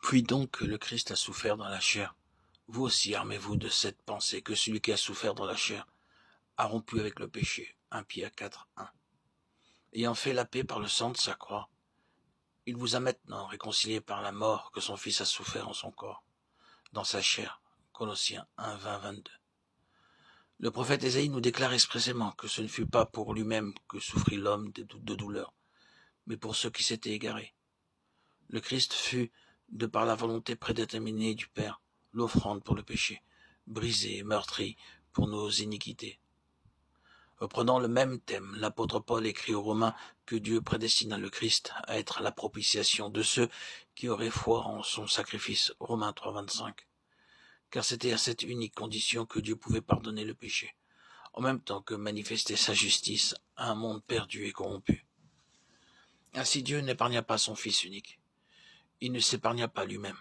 Puis donc que le Christ a souffert dans la chair, vous aussi armez-vous de cette pensée que celui qui a souffert dans la chair a rompu avec le péché. 1 Pierre 4, 1. Ayant fait la paix par le sang de sa croix, il vous a maintenant réconcilié par la mort que son Fils a souffert en son corps, dans sa chair. Colossiens 1, 20, 22. Le prophète Ésaïe nous déclare expressément que ce ne fut pas pour lui-même que souffrit l'homme de douleur, mais pour ceux qui s'étaient égarés. Le Christ fut, de par la volonté prédéterminée du Père, l'offrande pour le péché, brisé et meurtri pour nos iniquités. Reprenant le même thème, l'apôtre Paul écrit aux Romains que Dieu prédestina le Christ à être la propitiation de ceux qui auraient foi en son sacrifice. Romains 3, 25. Car c'était à cette unique condition que Dieu pouvait pardonner le péché, en même temps que manifester sa justice à un monde perdu et corrompu. Ainsi Dieu n'épargna pas son Fils unique. Il ne s'épargna pas lui-même,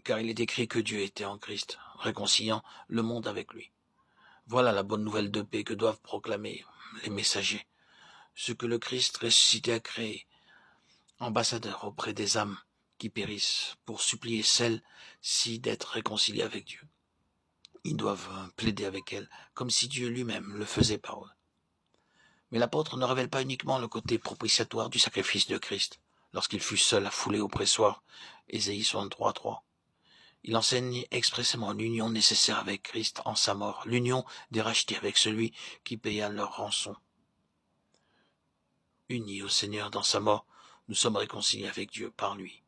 car il est écrit que Dieu était en Christ, réconciliant le monde avec lui. Voilà la bonne nouvelle de paix que doivent proclamer les messagers, ce que le Christ ressuscité a créé, ambassadeur auprès des âmes qui périssent, pour supplier celles-ci d'être réconciliées avec Dieu. Ils doivent plaider avec elles, comme si Dieu lui-même le faisait par eux. Mais l'apôtre ne révèle pas uniquement le côté propitiatoire du sacrifice de Christ, lorsqu'il fut seul à fouler au pressoir, Ésaïe 63, 3. Il enseigne expressément l'union nécessaire avec Christ en sa mort, l'union des rachetés avec celui qui paya leur rançon. Unis au Seigneur dans sa mort, nous sommes réconciliés avec Dieu par lui.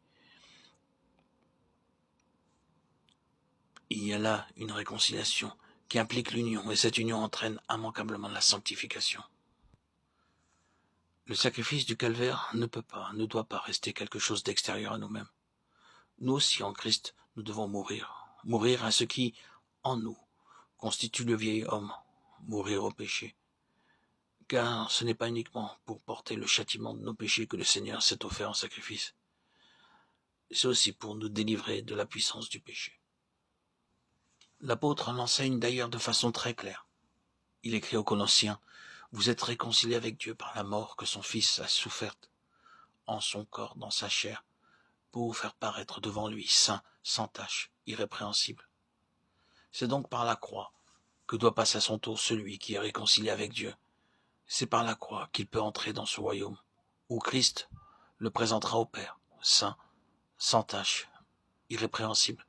Il y a là une réconciliation qui implique l'union, et cette union entraîne immanquablement la sanctification. Le sacrifice du calvaire ne doit pas rester quelque chose d'extérieur à nous-mêmes. Nous aussi, en Christ, nous devons mourir à ce qui, en nous, constitue le vieil homme, mourir au péché. Car ce n'est pas uniquement pour porter le châtiment de nos péchés que le Seigneur s'est offert en sacrifice. C'est aussi pour nous délivrer de la puissance du péché. L'apôtre l'enseigne d'ailleurs de façon très claire. Il écrit aux Colossiens, « Vous êtes réconciliés avec Dieu par la mort que son Fils a soufferte en son corps, dans sa chair, pour vous faire paraître devant lui saint, sans tache, irrépréhensible. » C'est donc par la croix que doit passer à son tour celui qui est réconcilié avec Dieu. C'est par la croix qu'il peut entrer dans ce royaume, où Christ le présentera au Père, saint, sans tache, irrépréhensible.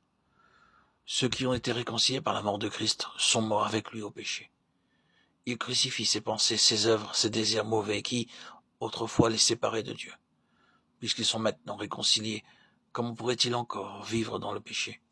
Ceux qui ont été réconciliés par la mort de Christ sont morts avec lui au péché. Il crucifie ses pensées, ses œuvres, ses désirs mauvais qui, autrefois, les séparaient de Dieu. Puisqu'ils sont maintenant réconciliés, comment pourrait-il encore vivre dans le péché ?